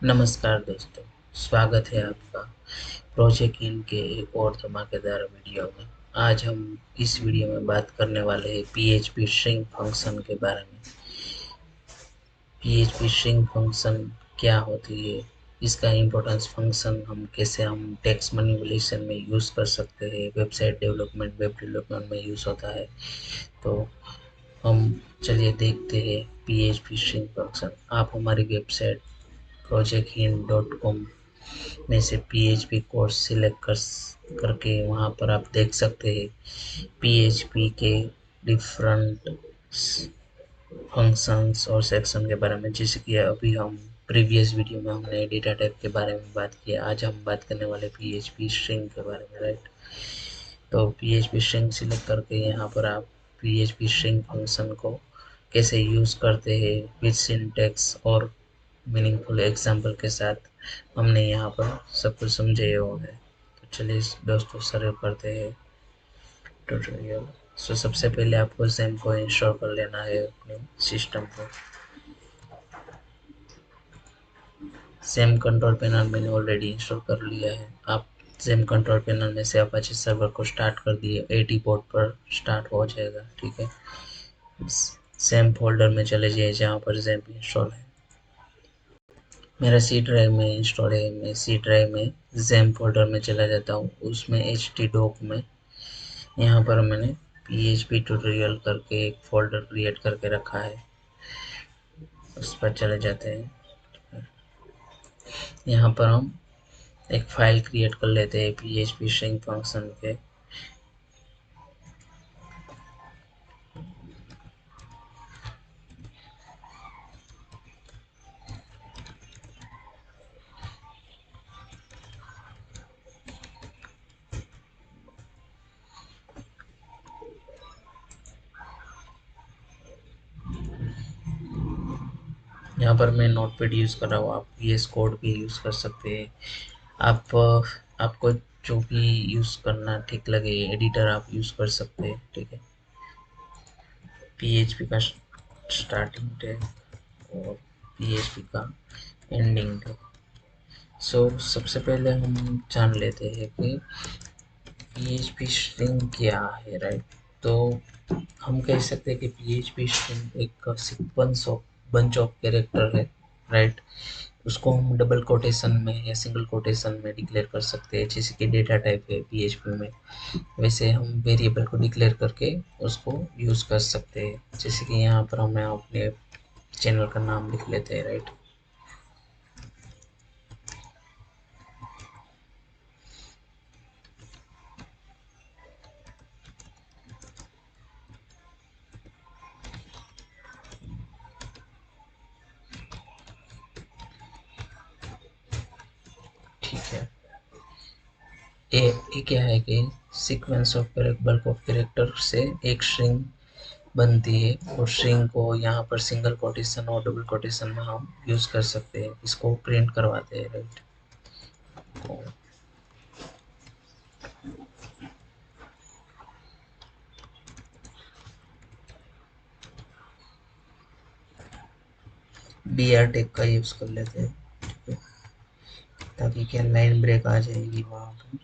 नमस्कार दोस्तों, स्वागत है आपका प्रोजेक्ट इन के एक और धमाकेदार वीडियो में। आज हम इस वीडियो में बात करने वाले हैं पीएचपी स्ट्रिंग फंक्शन के बारे में। पीएचपी स्ट्रिंग फंक्शन क्या होती है, इसका इम्पोर्टेंस फंक्शन हम टेक्स्ट मैनिपुलेशन में यूज़ कर सकते हैं, वेबसाइट डेवलपमेंट वेब डेवलपमेंट में यूज़ होता है। तो हम चलिए देखते हैं पीएचपी स्ट्रिंग फंक्शन। आप हमारी वेबसाइट projecthin.com में से पीएचपी कोर्स सिलेक्ट करके वहाँ पर आप देख सकते हैं पीएचपी के डिफरेंट फंक्शंस और सेक्शन के बारे में। जैसे कि अभी हम प्रीवियस वीडियो में हमने डेटा टाइप के बारे में बात किया, आज हम बात करने वाले पीएचपी स्ट्रिंग के बारे में, राइट। तो पीएचपी स्ट्रिंग सिलेक्ट करके यहाँ पर आप पीएचपी स्ट्रिंग फंक्शन को कैसे यूज़ करते हैं विद सिंटैक्स और मीनिंगफुल एग्जाम्पल के साथ हमने यहाँ पर सब कुछ समझे हुए हैं। तो चलिए दोस्तों शुरू करते हैं ट्यूटोरियल। सबसे पहले आपको ज़ेम को इंस्टॉल कर लेना है अपने सिस्टम पर। ज़ेम कंट्रोल पैनल मैंने ऑलरेडी इंस्टॉल कर लिया है। आप ज़ेम कंट्रोल पैनल में से अपाचे सर्वर को स्टार्ट कर दिए, 80 पोर्ट पर स्टार्ट हो जाएगा, ठीक है। ज़ेम फोल्डर में चले जाइए जहाँ पर ज़ेम इंस्टॉल है। मेरा सी ड्राइव में इंस्टॉल है, मैं सी ड्राइव में ज़ेम फोल्डर में चला जाता हूँ, उसमें htdoc में यहाँ पर मैंने php ट्यूटोरियल करके एक फोल्डर क्रिएट करके रखा है, उस पर चले जाते हैं। यहाँ पर हम एक फाइल क्रिएट कर लेते हैं php स्ट्रिंग फंक्शन के। यहाँ पर मैं नोटपैड यूज़ कर रहा हूँ, आप VS कोड भी यूज़ कर सकते हैं। आप आपको जो भी यूज़ करना ठीक लगे एडिटर आप यूज़ कर सकते हैं, ठीक है। PHP का स्टार्टिंग टैग और PHP का एंडिंग टैग। सबसे पहले हम जान लेते हैं कि PHP स्ट्रिंग क्या है, राइट। तो हम कह सकते हैं कि PHP स्ट्रिंग एक sequence of bunch of character है, राइट। उसको हम डबल कोटेशन में या सिंगल कोटेशन में डिक्लेयर कर सकते हैं। जैसे कि डेटा टाइप है PHP में, वैसे हम वेरिएबल को डिक्लेयर करके उसको यूज़ कर सकते हैं। जैसे कि यहाँ पर हमें अपने चैनल का नाम लिख लेते हैं, राइट। ठीक है। ये क्या है कि sequence of bulk of character से एक स्ट्रिंग बनती है, और स्ट्रिंग को यहाँ पर सिंगल कोटेशन और डबल कोटेशन में हम यूज़ कर सकते हैं, इसको प्रिंट करवाते हैं, राइट। BR टेक का यूज़ कर लेते हैं, ठीक है, ताकि क्या लाइन ब्रेक आ जाएगी वहाँ पर।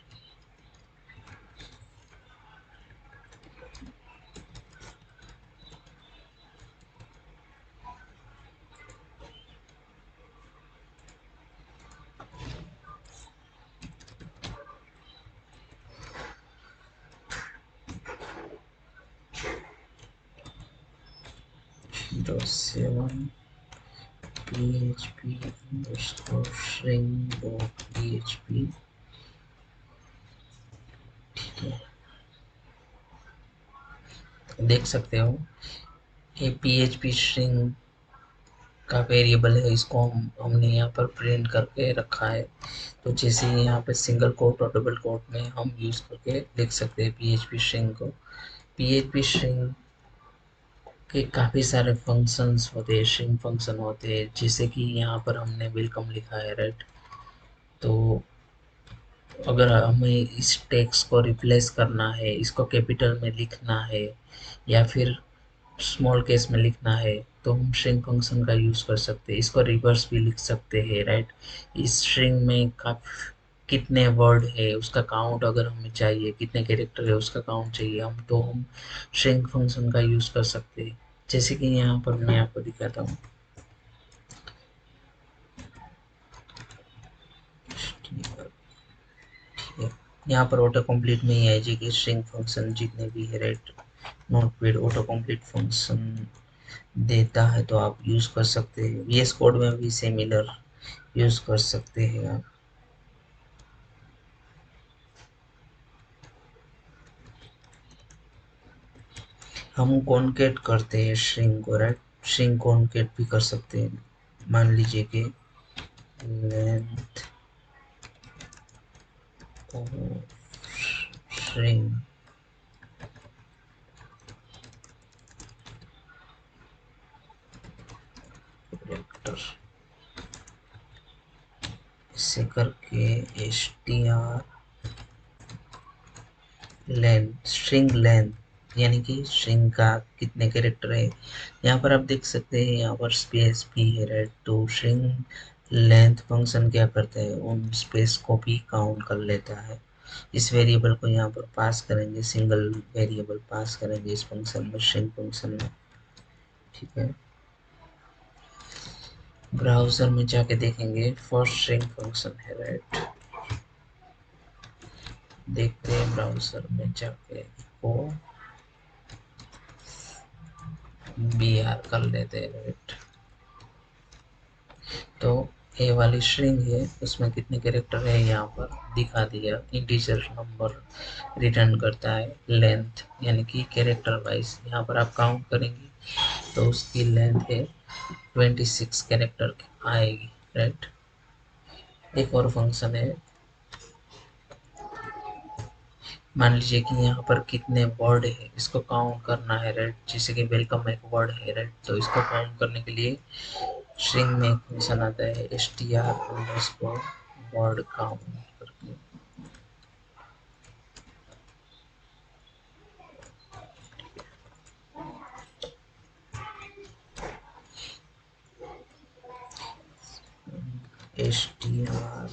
तो 7 php underscore string dot php, ठीक है। देख सकते हो ये PHP स्ट्रिंग का वेरिएबल है, इसको हमने यहाँ पर प्रिंट करके रखा है। तो जैसे यहाँ पे सिंगल कोट और डबल कोट में हम यूज़ करके लिख सकते हैं PHP स्ट्रिंग को। PHP स्ट्रिंग के काफ़ी सारे फंक्शंस होते हैं, स्ट्रिंग फंक्शन होते हैं, जैसे कि यहाँ पर हमने वेलकम लिखा है, राइट। तो अगर हमें इस टेक्स्ट को रिप्लेस करना है, इसको कैपिटल में लिखना है या फिर स्मॉल केस में लिखना है, तो हम स्ट्रिंग फंक्शन का यूज़ कर सकते हैं। इसको रिवर्स भी लिख सकते हैं, राइट। इस स्ट्रिंग में कितने वर्ड है उसका काउंट अगर हमें चाहिए, कितने कैरेक्टर है उसका काउंट चाहिए हम स्ट्रिंग फंक्शन का यूज़ कर सकते हैं। जैसे कि यहाँ पर मैं आपको दिखाता हूँ। यहाँ पर ऑटो कंप्लीट में ही है जी कि स्ट्रिंग फंक्शन जितने भी है, right. Notepad auto complete function देता है तो आप यूज़ कर सकते हैं। VS कोड में भी सिमिलर यूज़ कर सकते हैं आप। हम कॉन्केट करते हैं स्ट्रिंग को, राइट। स्ट्रिंग कॉन्केट भी कर सकते हैं। मान लीजिए कि लेंथ स्ट्रिंग कैरेक्टर ऐसे करके str लेंथ, स्ट्रिंग लेंथ यानी कि स्ट्रिंग का कितने कैरेक्टर है। यहाँ पर आप देख सकते हैं, यहाँ पर स्पेस भी है, राइट। तो स्ट्रिंग लेंथ फंक्शन क्या करता है, उन स्पेस को भी काउंट कर लेता है। इस वेरिएबल को यहाँ पर पास करेंगे, सिंगल वेरिएबल पास करेंगे इस फंक्शन में, स्ट्रिंग फंक्शन में, ठीक है। ब्राउजर में जाके देखेंगे, फर्स्ट स्ट्रिंग फंक्शन है, राइट। देखते हैं ब्राउजर में जाके, को BR कर लेते हैं, राइट। तो ए वाली स्ट्रिंग है, उसमें कितने कैरेक्टर है यहाँ पर दिखा दिया। इंटीजर नंबर रिटर्न करता है, लेंथ यानी कि कैरेक्टर वाइज यहाँ पर आप काउंट करेंगे तो उसकी लेंथ है 26 कैरेक्टर आएगी, राइट। एक और फंक्शन है, मान लीजिए कि यहाँ पर कितने वर्ड है इसको काउंट करना है, राइट। जैसे कि वेलकम एक वर्ड है, राइट। तो इसको काउंट करने के लिए स्ट्रिंग में एक फंक्शन आता है str वर्ड काउंट करके। str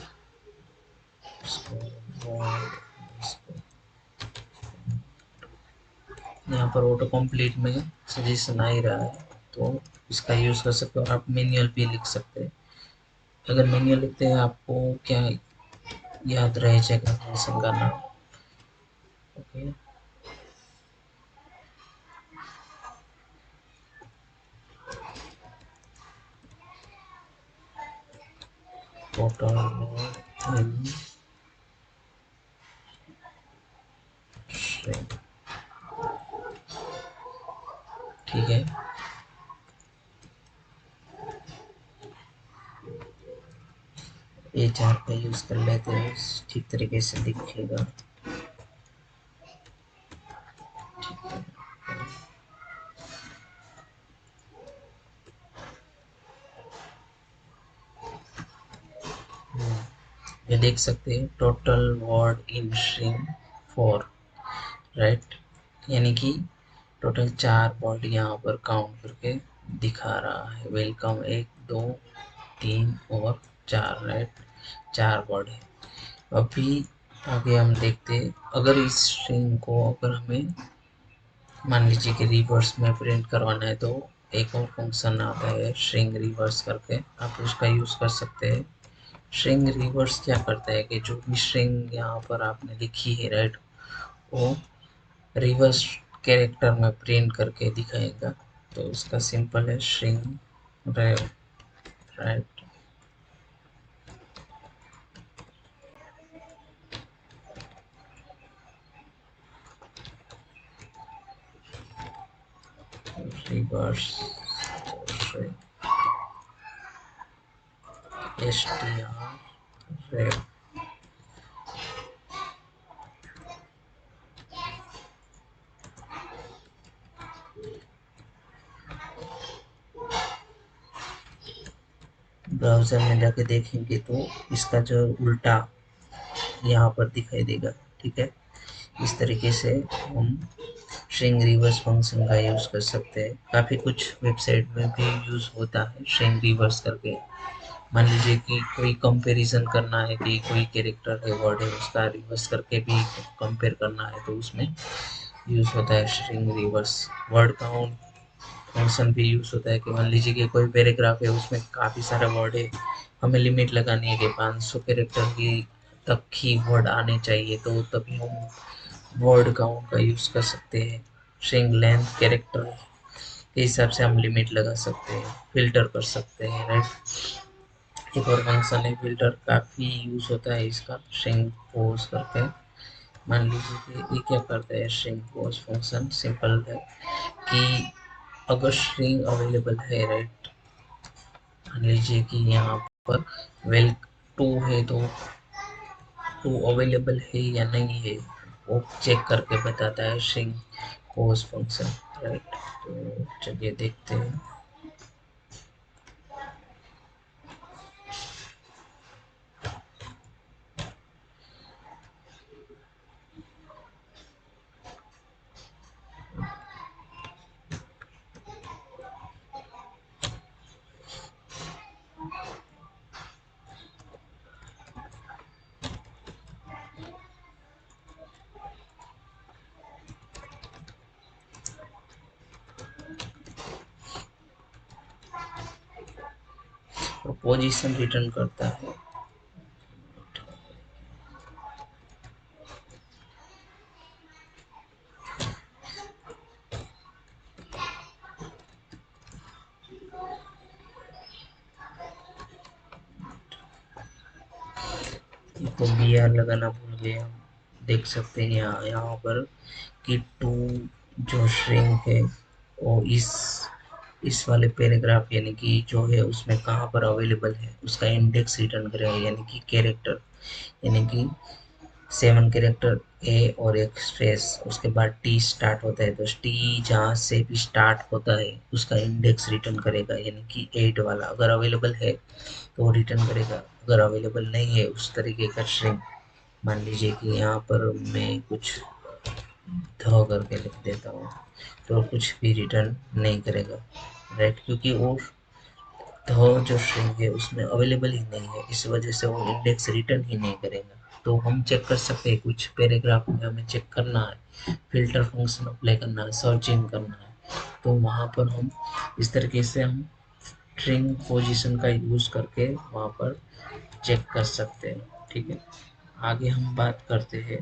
वर्ड, यहाँ पर ऑटो कंप्लीट में सजेशन आ ही रहा है तो इसका यूज़ कर सकते हो। आप मैनुअल भी लिख सकते हैं। अगर मैनुअल लिखते हैं आपको क्या याद रह जाएगा फंक्शन का नाम, okay. Total word in string, ठीक है। HR का यूज़ कर लेते हैं, ठीक तरीके से दिखेगा। ये देख सकते हैं total word in string 4, right. यानी कि टोटल 4 वर्ड यहाँ पर काउंट करके दिखा रहा है। वेलकम 1 2 3 और 4, राइट। 4 वर्ड है। अभी आगे हम देखते हैं, अगर इस स्ट्रिंग को अगर हमें मान लीजिए कि रिवर्स में प्रिंट करवाना है तो एक और फंक्शन आता है स्ट्रिंग रिवर्स करके, आप उसका यूज़ कर सकते हैं। स्ट्रिंग रिवर्स क्या करता है कि जो भी स्ट्रिंग यहाँ पर आपने लिखी है, राइट, वो रिवर्स कैरेक्टर में प्रिंट करके दिखाएगा। तो उसका सिंपल है स्ट्रिंग रेव, राइट। रिवर्स str रेव। ब्राउज़र में जाके देखेंगे तो इसका जो उल्टा यहाँ पर दिखाई देगा, ठीक है। इस तरीके से हम स्ट्रिंग रिवर्स फंक्शन का यूज़ कर सकते हैं। काफ़ी कुछ वेबसाइट में भी यूज़ होता है स्ट्रिंग रिवर्स करके। मान लीजिए कि कोई कंपैरिजन करना है कि कोई कैरेक्टर है, वर्ड है, उसका रिवर्स करके भी कंपेयर करना है तो उसमें यूज़ होता है string reverse. Word count function भी यूज़ होता है कि मान लीजिए कि कोई पैराग्राफ है, उसमें काफ़ी सारे वर्ड है, हमें लिमिट लगानी है कि 500 कैरेक्टर की तक ही वर्ड आने चाहिए, तो तभी हम वर्ड काउंट का यूज़ कर सकते हैं। स्ट्रिंग लेंथ कैरेक्टर के हिसाब से हम लिमिट लगा सकते हैं, फिल्टर कर सकते हैं, राइट। एक और फंक्शन है फिल्टर, काफ़ी यूज़ होता है इसका स्ट्रिंग पोज करके। मान लीजिए कि ये क्या करता है स्ट्रिंग पोज फंक्शन, सिंपल है कि अगर स्ट्रिंग अवेलेबल है, राइट, मान लीजिए कि यहाँ पर वेल टू है तो टू अवेलेबल है या नहीं है वो चेक करके बताता है स्ट्रिंग पोज फंक्शन, राइट। तो चलिए देखते हैं। पोजीशन रिटर्न करता है। तो बी आर लगाना भूल गए हम। देख सकते हैं यहाँ पर कि टू जो स्ट्रिंग है वो इस वाले पैराग्राफ यानी कि जो है उसमें कहाँ पर अवेलेबल है उसका इंडेक्स रिटर्न करेगा, यानी कि कैरेक्टर, यानी कि 7 कैरेक्टर ए और एक स्पेस उसके बाद टी स्टार्ट होता है, तो टी जहाँ से भी स्टार्ट होता है उसका इंडेक्स रिटर्न करेगा, यानी कि 8 वाला अगर अवेलेबल है तो वो रिटर्न करेगा। अगर अवेलेबल नहीं है उस तरीके का स्ट्रिंग, मान लीजिए कि यहाँ पर मैं कुछ ध करके लिख देता हूँ तो कुछ भी रिटर्न नहीं करेगा, राइट, क्योंकि वो ध जो स्ट्रिंग है उसमें अवेलेबल ही नहीं है, इस वजह से वो इंडेक्स रिटर्न ही नहीं करेगा। तो हम चेक कर सकते हैं कुछ पैराग्राफ में हमें चेक करना है, फिल्टर फंक्शन अप्लाई करना है, सर्चिंग करना है, तो वहाँ पर हम इस तरीके से हम स्ट्रिंग पोजीशन का यूज़ करके वहाँ पर चेक कर सकते हैं, ठीक है। आगे हम बात करते हैं।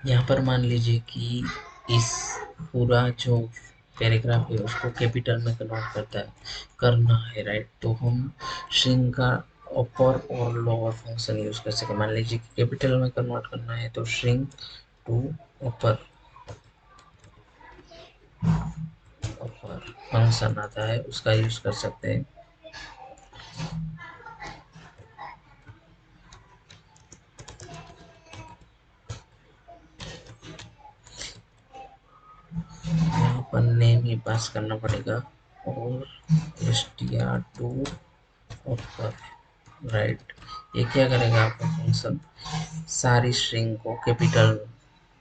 यहाँ पर मान लीजिए कि इस पूरा जो पैराग्राफ है उसको कैपिटल में कन्वर्ट करना है, राइट। तो हम स्ट्रिंग का अपर और लोअर फंक्शन यूज कर सके। मान लीजिए कि कैपिटल में कन्वर्ट करना है तो string to upper upper function आता है उसका यूज कर सकते हैं। यहाँ पर नेम ही पास करना पड़ेगा और str2 अपर, राइट। ये क्या करेगा आपका फंक्शन, सारी स्ट्रिंग को कैपिटल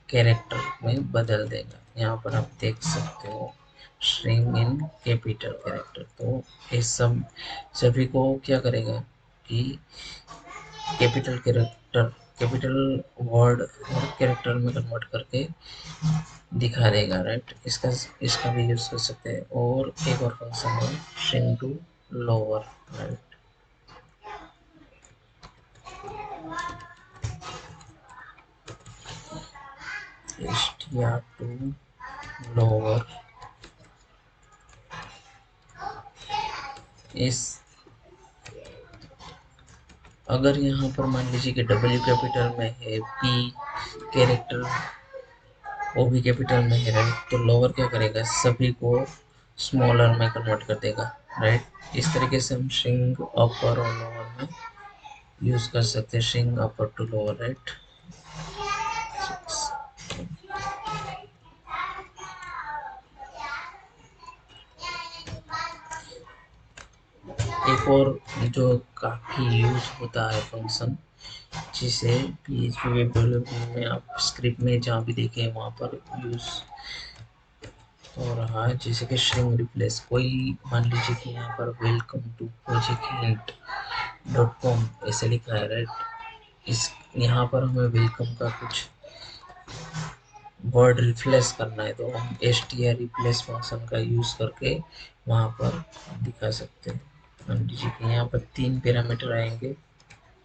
कैरेक्टर में बदल देगा। यहाँ पर आप देख सकते हो स्ट्रिंग इन कैपिटल कैरेक्टर, तो ये सब सभी को क्या करेगा कि कैपिटल कैरेक्टर कैपिटल वर्ड और कैरेक्टर में कन्वर्ट करके दिखा देगा, राइट। इसका इसका भी यूज कर सकते हैं। और एक और फंक्शन है string to lower, right. str2 lower, इस अगर यहाँ पर मान लीजिए कि डब्ल्यू कैपिटल में है, पी कैरेक्टर वो भी कैपिटल में है, राइट, तो लोअर क्या करेगा सभी को स्मॉलर में कन्वर्ट कर देगा, राइट। इस तरीके से हम स्ट्रिंग अपर और लोअर में यूज कर सकते हैं, string upper two lower, right. एक और जो काफ़ी यूज होता है फंक्शन, जिसे PHP वेब डेवलपमेंट में आप स्क्रिप्ट में जहाँ भी देखें वहाँ पर यूज हो रहा है, जैसे कि स्ट्रिंग रिप्लेस। कोई मान लीजिए कि यहाँ पर welcome to project hint dot com ऐसे लिखा है, राइट। इस यहाँ पर हमें वेलकम का कुछ वर्ड रिप्लेस करना है, तो हम str रिप्लेस फंक्शन का यूज करके वहाँ पर दिखा सकते हैं। मान लीजिए कि यहाँ पर 3 पैरामीटर आएंगे।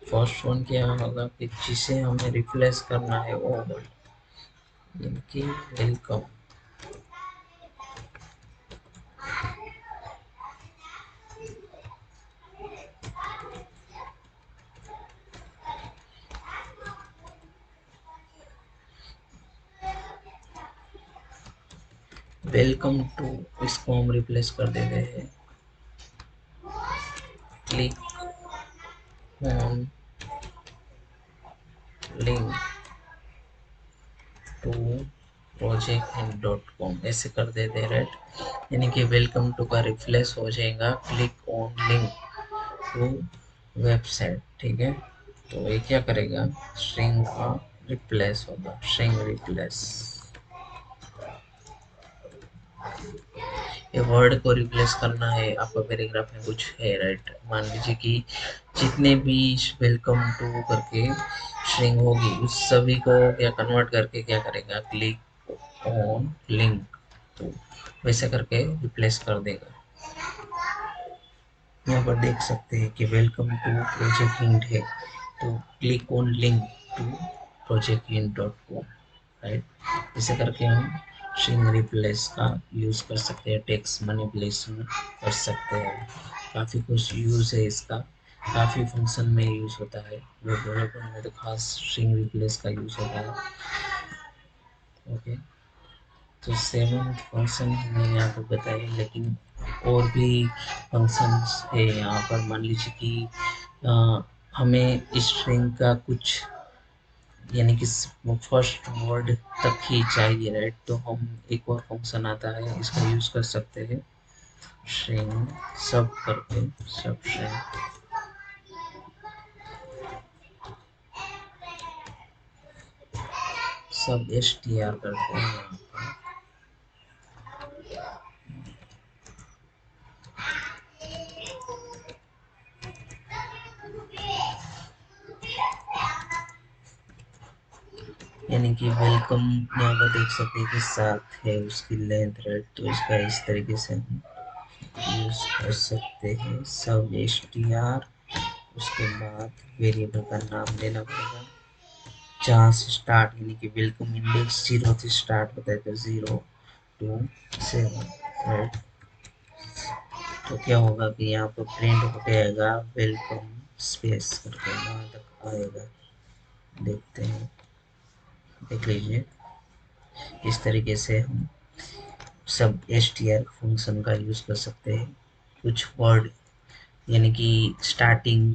फर्स्ट वन क्या होगा कि जिसे हमें रिप्लेस करना है वो वर्ड, इनकी वेलकम। वेलकम टू, इसको हम रिप्लेस कर देते हैं click on link to project.com ऐसे कर देते हैं, राइट। यानी कि वेलकम टू का रिप्लेस हो जाएगा click on link to website, ठीक है। तो ये क्या करेगा, स्ट्रिंग का रिप्लेस होगा, स्ट्रिंग रिप्लेस। ये वर्ड को रिप्लेस करना है, आपका पैराग्राफ में कुछ है, राइट। मान लीजिए कि जितने भी वेलकम टू करके स्ट्रिंग होगी उस सभी को क्या कन्वर्ट करके क्या करेगा, क्लिक ऑन लिंक, तो वैसे करके रिप्लेस कर देगा। यहाँ पर देख सकते हैं कि वेलकम टू प्रोजेक्ट हिंट है, तो click on link to project hint dot com, right. इसे करके हम स्ट्रिंग रिप्लेस का यूज़ कर सकते हैं, टेक्स्ट मैनिपुलेशन कर सकते हैं। काफ़ी कुछ यूज़ है इसका, काफ़ी फंक्शन में यूज़ होता है। वेब डेवलपमेंट में तो खास स्ट्रिंग रिप्लेस का यूज़ होता है। ओके, तो 7th फंक्शन मैंने यहाँ पर बताया, लेकिन और भी फंक्शंस है यहाँ पर। मान लीजिए कि हमें स्ट्रिंग का कुछ, यानी कि फर्स्ट वर्ड तक ही चाहिए, राइट। तो हम एक और फंक्शन आता है, इसका यूज कर सकते हैं, स्ट्रिंग सब करके, सब स्ट्रिंग सब str करते हैं यहाँ पर। यानी कि वेलकम यहाँ पर देख सकते हैं कि 7 है उसकी लेंथ, राइट। तो इसका इस तरीके से हम यूज कर सकते हैं, सब str। उसके बाद वेरिएबल का नाम देना पड़ेगा, जहाँ से स्टार्ट, यानी कि वेलकम इंडेक्स 0 से स्टार्ट होता है, तो 0 2 7, राइट। तो क्या होगा कि यहाँ पर प्रिंट हो जाएगा वेलकम स्पेस करके, वहाँ तक आएगा। देखते हैं, देख लीजिए। इस तरीके से हम सब str फंक्शन का यूज़ कर सकते हैं। कुछ वर्ड, यानी कि स्टार्टिंग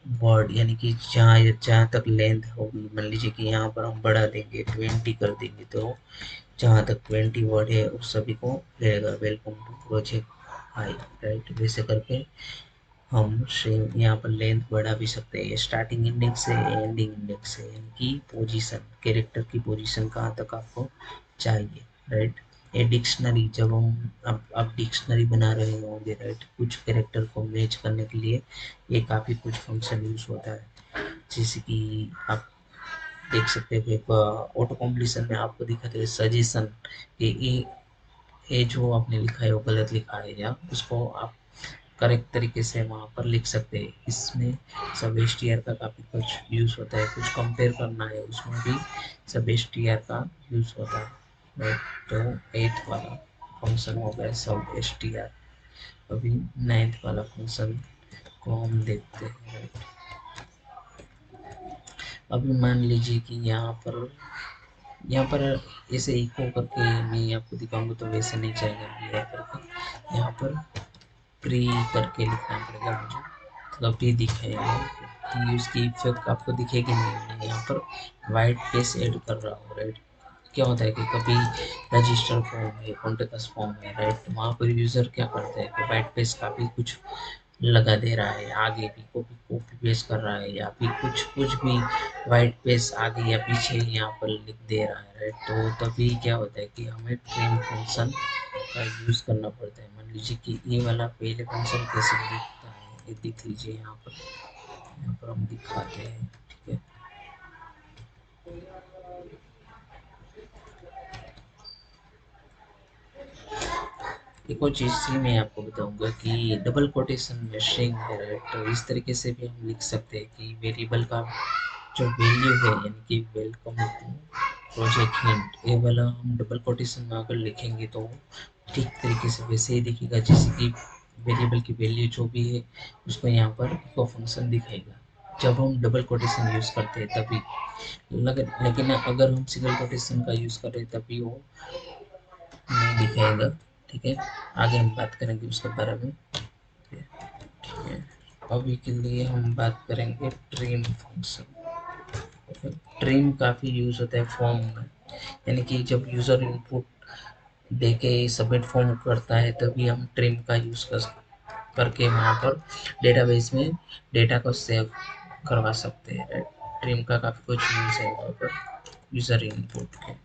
वर्ड, यानी कि जहाँ जहाँ तक लेंथ होगी, मान लीजिए कि यहाँ पर हम बढ़ा देंगे 20 कर देंगे, तो जहाँ तक 20 वर्ड है उस सभी को रहेगा welcome to project high, right. वैसे करके हम स्ट्रिंग यहाँ पर लेंथ बढ़ा भी सकते हैं, स्टार्टिंग इंडेक्स से एंडिंग इंडेक्स से, यानी कि पोजीशन, कैरेक्टर की पोजीशन कहाँ तक आपको चाहिए, राइट। ये डिक्शनरी, जब हम अब डिक्शनरी बना रहे होंगे, राइट, कुछ कैरेक्टर को मैच करने के लिए ये काफ़ी कुछ फंक्शन यूज होता है। जैसे कि आप देख सकते हैं कि ऑटो कॉम्प्लीशन में आपको दिखाते हैं सजेशन कि ये जो आपने लिखा है वो गलत लिखा है, या उसको आप करेक्ट तरीके से वहाँ पर लिख सकते हैं। इसमें सब एस का काफ़ी कुछ यूज़ होता है, कुछ कंपेयर करना है उसमें भी सब एस का यूज़ होता है, राइट। तो 8th वाला फंक्शन हो गया सब एस। अभी 9th वाला फंक्शन को हम देखते हैं, राइट। अभी मान लीजिए कि यहाँ पर ऐसे इको करके मैं आपको दिखाऊंगा, तो वैसे नहीं चलेगा। यहाँ पर प्री करके लिखना पड़ेगा मुझे, मतलब प्री दिखेगा, कि उसकी इफेक्ट आपको दिखेगी नहीं। मैं यहाँ पर वाइट पेज ऐड कर रहा हूँ, राइट। क्या होता है कि कभी रजिस्टर फॉर्म है, कॉन्टेक्ट फॉर्म है, राइट, वहाँ पर यूज़र क्या करते हैं कि वाइट पेज काफ़ी कुछ लगा दे रहा है, आगे भी कॉपी कॉपी पेस्ट कर रहा है, या फिर कुछ कुछ भी वाइट पेस्ट आगे या पीछे यहाँ पर लिख दे रहा है, राइट। तो तभी क्या होता है कि हमें ट्रिम फंक्शन का यूज़ करना पड़ता है। मान लीजिए कि ये वाला पहले फंक्शन कैसे दिखता है, ये देख लीजिए यहाँ पर हम दिखाते हैं, ठीक है। एक और चीज़ थी मैं आपको बताऊंगा कि डबल कोटेशन में स्ट्रिंग है, राइट। तो इस तरीके से भी हम लिख सकते हैं कि वेरिएबल का जो वैल्यू है, यानी कि वेलकम टू प्रोजेक्ट हिंट, ये वाला हम डबल कोटेशन में अगर लिखेंगे तो ठीक तरीके से वैसे ही दिखेगा जैसे कि वेरिएबल की वैल्यू जो भी है उसको यहाँ पर इको फंक्शन दिखाएगा जब हम डबल कोटेशन यूज़ करते हैं तभी। लेकिन अगर हम सिंगल कोटेशन का यूज़ करें तभी वो नहीं दिखाएगा, ठीक है। आगे हम बात करेंगे उसके बारे में, ठीक है। अभी के लिए हम बात करेंगे ट्रिम फंक्शन। ट्रिम काफ़ी यूज़ होता है फॉर्म में, यानी कि जब यूज़र इनपुट देके सबमिट फॉर्म करता है तभी हम ट्रिम का यूज़ करके वहाँ पर डेटाबेस में डेटा को सेव करवा सकते हैं, राइट। ट्रिम का काफ़ी कुछ यूज़ है वहाँ पर यूज़र इनपुट के।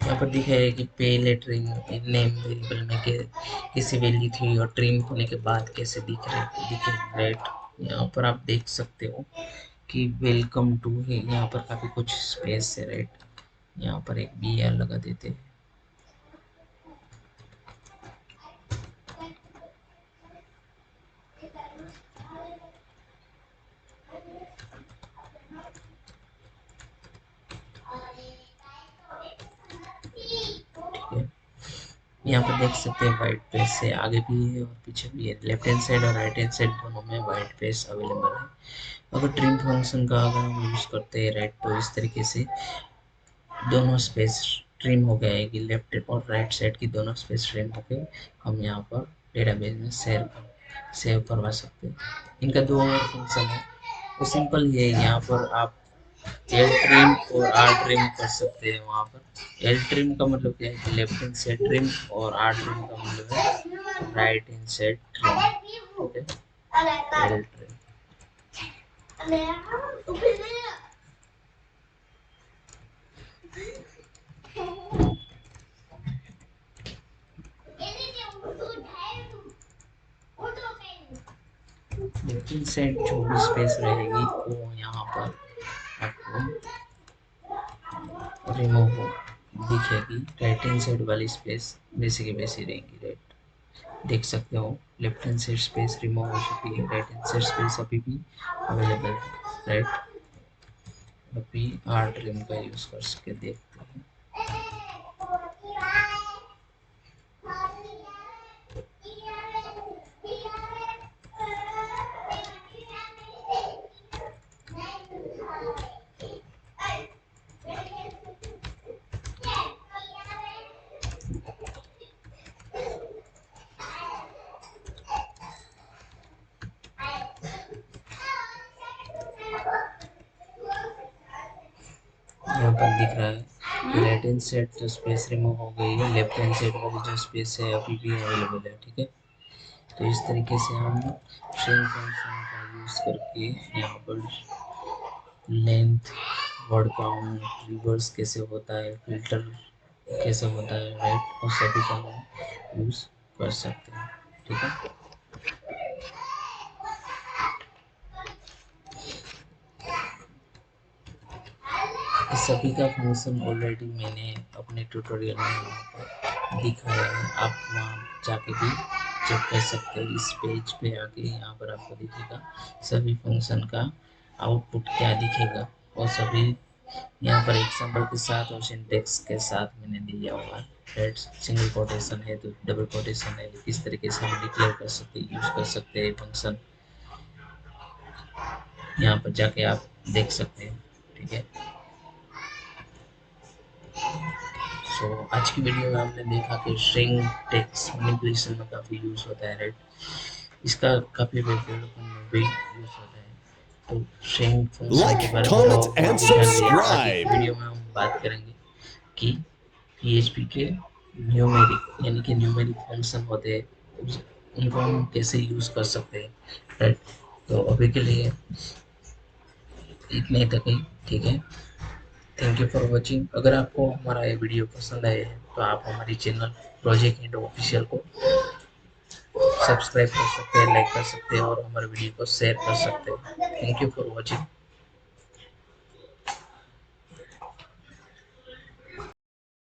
यहाँ पर दिखा है कि पहले ट्रिम नेम वेरिएबल में के किसी वैल्यू थी और ट्रिम होने के बाद कैसे दिखे, राइट। यहाँ पर आप देख सकते हो कि वेलकम टू है, यहाँ पर काफ़ी कुछ स्पेस है, राइट। यहाँ पर एक बी आर लगा देते हैं। ठीक है, यहाँ पर देख सकते हैं वाइट पेज से आगे भी है और पीछे भी है, लेफ्ट हैंड साइड और राइट हैंड साइड दोनों में वाइट पेज अवेलेबल है। अगर ट्रिम फंक्शन का अगर हम यूज़ करते हैं, राइट, तो इस तरीके से दोनों स्पेस ट्रिम हो गए कि लेफ्ट और राइट साइड की दोनों स्पेस ट्रिम हो गए। हम यहाँ पर डेटाबेस में सेव करवा सकते हैं। इनका दो और फंक्शन है, वो सिंपल ही है। यहाँ पर आप एल ट्रिम और आर ट्रिम कर सकते हैं। वहाँ पर एल ट्रिम का मतलब क्या है कि लेफ्ट हैंड साइड ट्रिम, और आर ट्रिम का मतलब है राइट हैंड साइड ट्रिम, ठीक है। L trim. लेफ्ट साइड जो भी स्पेस रहेगी वो यहाँ पर आपको रिमूव दिखेगी। राइट हैंड साइड वाली स्पेस वैसे की वैसी रहेगी, राइट। देख सकते हो left hand side space remove हो चुकी है, राइट हैंड साइड स्पेस अभी भी अवेलेबल है, राइट। अभी आर ट्रिम का यूज कर सके देखते हैं। यहाँ पर दिख रहा है राइट हैंड साइड जो स्पेस रिमूव हो गई है, लेफ्ट हैंड साइड वाली जो स्पेस है अभी भी अवेलेबल है, ठीक है। तो इस तरीके से हम स्ट्रिंग फंक्शन का यूज करके यहाँ पर लेंथ, वर्ड काउंट, रिवर्स कैसे होता है, फिल्टर कैसे होता है, राइट, और सभी का हम यूज कर सकते हैं, ठीक है। इस सभी का फंक्शन ऑलरेडी मैंने अपने ट्यूटोरियल में यहाँ पर दिखाया है, आप वहाँ जाके भी चेक कर सकते हो। इस पेज पे आके यहाँ पर आपको दिखेगा सभी फंक्शन का आउटपुट क्या दिखेगा, और सभी यहाँ पर एग्जाम्पल के साथ और सिंटेक्स के साथ मैंने दिया हुआ है, राइट। सिंगल कोटेशन है तो डबल कोटेशन है, किस तरीके से हम डिक्लेयर कर सकते हैं, यूज कर सकते हैं फंक्शन, यहाँ पर जाके आप देख सकते हैं, ठीक है। सो आज की वीडियो में हमने देखा कि स्ट्रिंग टेक्स्ट मैनिपुलेशन में काफ़ी यूज़ होता है, राइट। इसका काफ़ी वेब डेवलपमेंट में भी यूज़ होता है। तो स्ट्रिंग फंक्शन के Like, बारे में तो comment, और and भी जान लिया। आगे की subscribe. वीडियो में हम बात करेंगे कि PHP के न्यूमेरिक यानी कि न्यूमेरिक फंक्शन होते हैं, उनको हम कैसे यूज कर सकते हैं, राइट। तो अभी के लिए इतने तक ही, ठीक है। Thank you for watching. अगर आपको हमारा ये वीडियो पसंद आया है तो आप हमारी चैनल प्रोजेक्ट एंड ऑफिशियल को सब्सक्राइब कर सकते हैं, लाइक कर सकते हैं और हमारे वीडियो को शेयर कर सकते हैं। Thank you for watching.